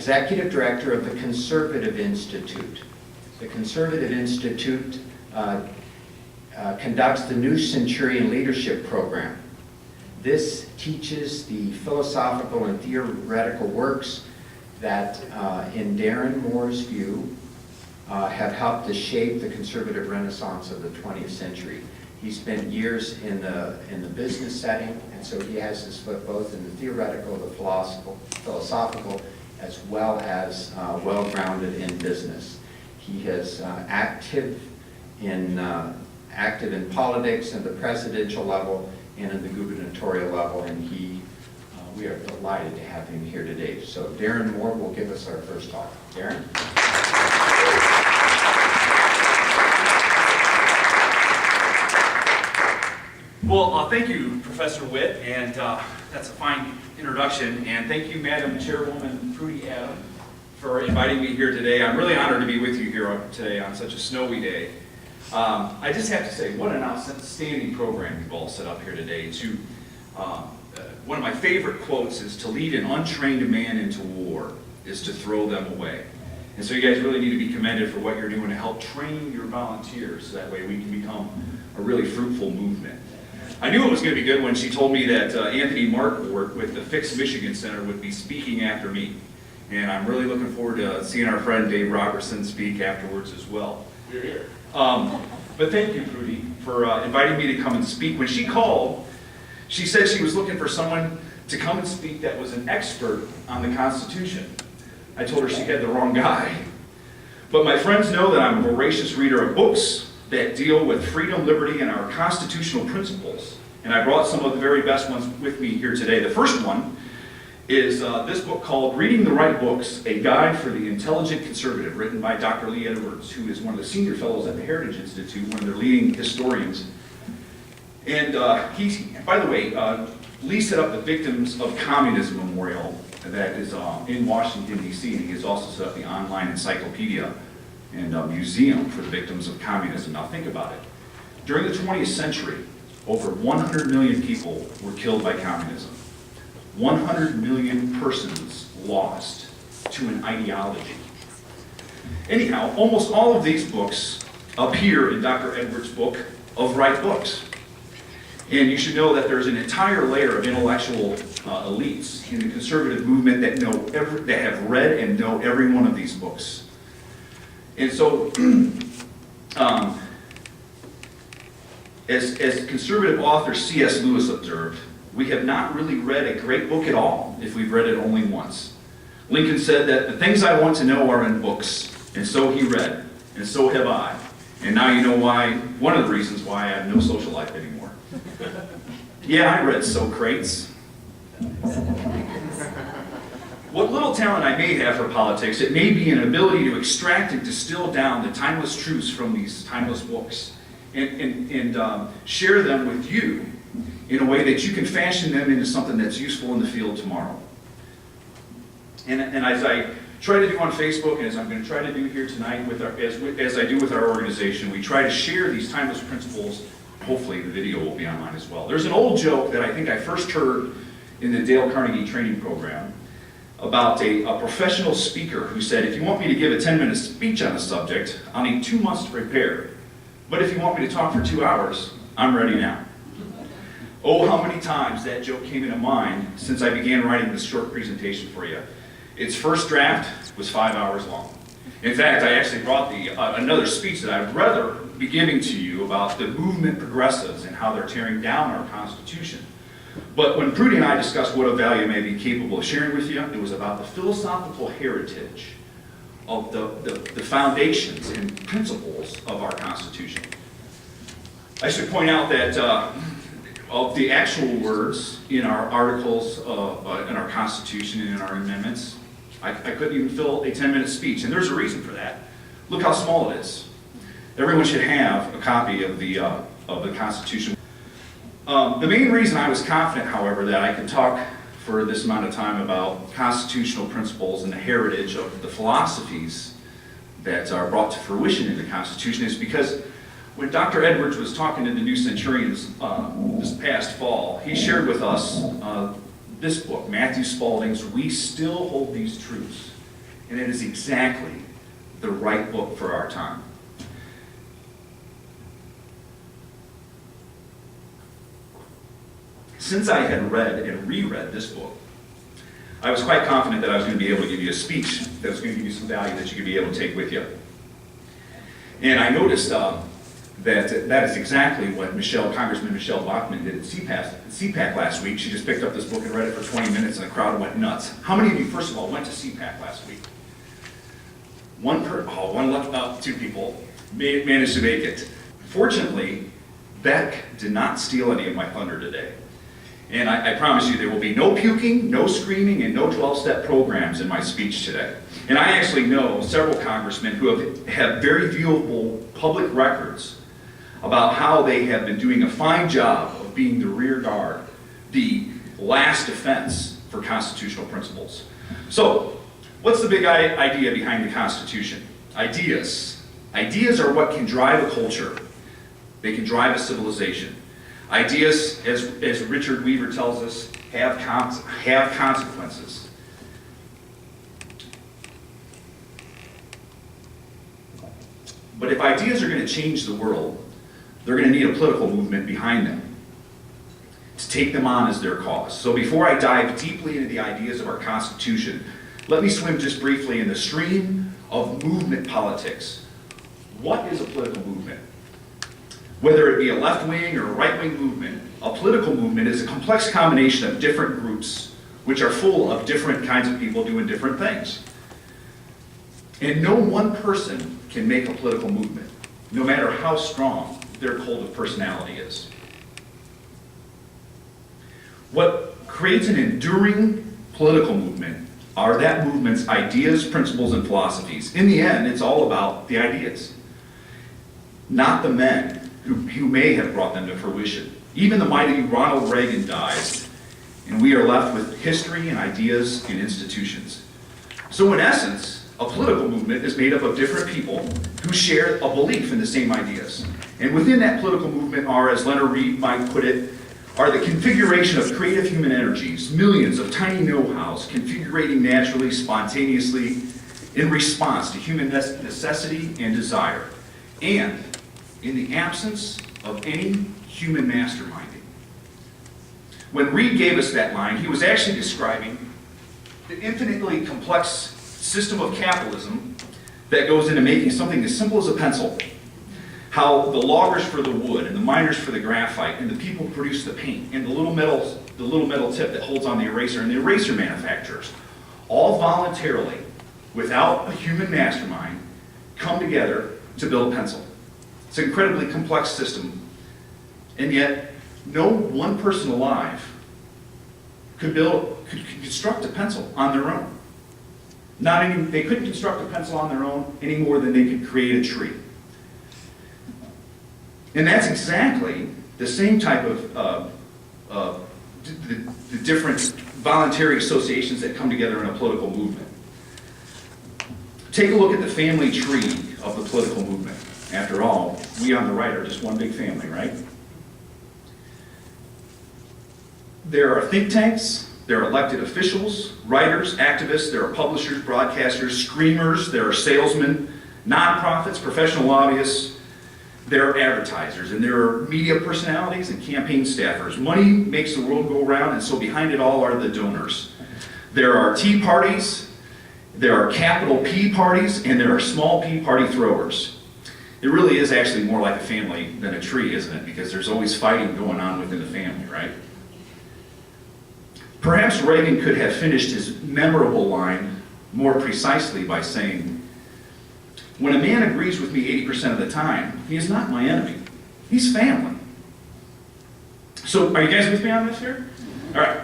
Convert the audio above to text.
executive director of the Conservative Institute. The Conservative Institute conducts the New Centurion Leadership Program. This teaches the philosophical and theoretical works that, in Darren Moore's view, have helped to shape the conservative renaissance of the 20th century. He spent years in the business setting, and so he has his foot both in the theoretical, the philosophical, as well as well-grounded in business. He is active in politics at the presidential level and at the gubernatorial level, and we are delighted to have him here today. So Darren Moore will give us our first talk. Darren? Well, thank you, Professor Witt, and that's a fine introduction. And thank you, Madam Chairwoman Prudy Adam, for inviting me here today. I'm really honored to be with you here today on such a snowy day. I just have to say, what an outstanding program you've all set up here today. One of my favorite quotes is, "To lead an untrained man into war is to throw them away." And so you guys really need to be commended for what you're doing to help train your volunteers, so that way we can become a really fruitful movement. I knew it was going to be good when she told me that Anthony Markwart with the Fix Michigan Center would be speaking after me. And I'm really looking forward to seeing our friend Dave Robertson speak afterwards as well. You're here. But thank you, Prudy, for inviting me to come and speak. When she called, she said she was looking for someone to come and speak that was an expert on the Constitution. I told her she had the wrong guy. But my friends know that I'm a voracious reader of books that deal with freedom, liberty, and our constitutional principles. And I brought some of the very best ones with me here today. The first one is this book called Reading the Right Books, A Guide for the Intelligent Conservative, written by Dr. Lee Edwards, who is one of the senior fellows at the Heritage Institute, one of their leading historians. And by the way, Lee set up the Victims of Communism Memorial that is in Washington, D.C., and he has also set up the online encyclopedia and a museum for the victims of communism. Now think about it. During the 20th century, over 100 million people were killed by communism. 100 million persons lost to an ideology. Anyhow, almost all of these books appear in Dr. Edwards' book of Right Books. And you should know that there's an entire layer of intellectual elites in the conservative movement that have read and know every one of these books. And so, as conservative author C.S. Lewis observed, we have not really read a great book at all if we've read it only once. Lincoln said that the things I want to know are in books, and so he read, and so have I. And now you know why, one of the reasons why I have no social life anymore. Yeah, I read Socrates. What little talent I may have for politics, it may be an ability to extract and distill down the timeless truths from these timeless books and share them with you in a way that you can fashion them into something that's useful in the field tomorrow. And as I try to do on Facebook, and as I'm going to try to do here tonight, as I do with our organization, we try to share these timeless principles. Hopefully the video will be online as well. There's an old joke that I think I first heard in the Dale Carnegie training program about a professional speaker who said, if you want me to give a 10-minute speech on a subject, I'll need 2 months to prepare. But if you want me to talk for 2 hours, I'm ready now. Oh, how many times that joke came into mind since I began writing this short presentation for you. Its first draft was 5 hours long. In fact, I actually brought another speech that I'd rather be giving to you about the movement progressives and how they're tearing down our Constitution. But when Prudy and I discussed what a value may be capable of sharing with you, it was about the philosophical heritage of the foundations and principles of our Constitution. I should point out that of the actual words in our articles, in our Constitution and in our amendments, I couldn't even fill a 10-minute speech, and there's a reason for that. Look how small it is. Everyone should have a copy of the Constitution. The main reason I was confident, however, that I could talk for this amount of time about constitutional principles and the heritage of the philosophies that are brought to fruition in the Constitution is because when Dr. Edwards was talking to the New Centurions this past fall, he shared with us this book, Matthew Spaulding's We Still Hold These Truths. and it is exactly the right book for our time. Since I had read and reread this book, I was quite confident that I was going to be able to give you a speech that was going to give you some value that you could be able to take with you. And I noticed that is exactly what Congressman Michelle Bachmann did at CPAC last week. She just picked up this book and read it for 20 minutes and the crowd went nuts. How many of you, first of all, went to CPAC last week? Two people managed to make it. Fortunately, Beck did not steal any of my thunder today. And I promise you there will be no puking, no screaming, and no 12-step programs in my speech today. And I actually know several congressmen who have very viewable public records about how they have been doing a fine job of being the rear guard, the last defense for constitutional principles. So, what's the big idea behind the Constitution? Ideas. Ideas are what can drive a culture. They can drive a civilization. Ideas, as Richard Weaver tells us, have consequences. But if ideas are going to change the world, they're going to need a political movement behind them to take them on as their cause. So before I dive deeply into the ideas of our Constitution, let me swim just briefly in the stream of movement politics. What is a political movement? Whether it be a left-wing or a right-wing movement, a political movement is a complex combination of different groups which are full of different kinds of people doing different things. And no one person can make a political movement, no matter how strong their cult of personality is. What creates an enduring political movement are that movement's ideas, principles, and philosophies. In the end, it's all about the ideas, not the men who may have brought them to fruition. Even the mighty Ronald Reagan dies, and we are left with history and ideas and institutions. So in essence, a political movement is made up of different people who share a belief in the same ideas. And within that political movement are, as Leonard Read might put it, are the configuration of creative human energies, millions of tiny know-hows configurating naturally, spontaneously, in response to human necessity and desire, and in the absence of any human masterminding. When Reed gave us that line, he was actually describing the infinitely complex system of capitalism that goes into making something as simple as a pencil. How the loggers for the wood, and the miners for the graphite, and the people who produce the paint, and the little metal tip that holds on the eraser, and the eraser manufacturers, all voluntarily, without a human mastermind, come together to build a pencil. It's an incredibly complex system, and yet no one person alive could construct a pencil on their own. They couldn't construct a pencil on their own any more than they could create a tree. And that's exactly the same type of the different voluntary associations that come together in a political movement. Take a look at the family tree of the political movement. After all, we on the right are just one big family, right? There are think tanks, there are elected officials, writers, activists, there are publishers, broadcasters, screamers, there are salesmen, nonprofits, professional lobbyists, there are advertisers, and there are media personalities and campaign staffers. Money makes the world go round, and so behind it all are the donors. There are tea parties, there are capital P parties, and there are small p party throwers. It really is actually more like a family than a tree, isn't it? Because there's always fighting going on within the family, right? Perhaps Reagan could have finished his memorable line more precisely by saying, "When a man agrees with me 80% of the time, he is not my enemy. He's family." So, are you guys with me on this here? All right.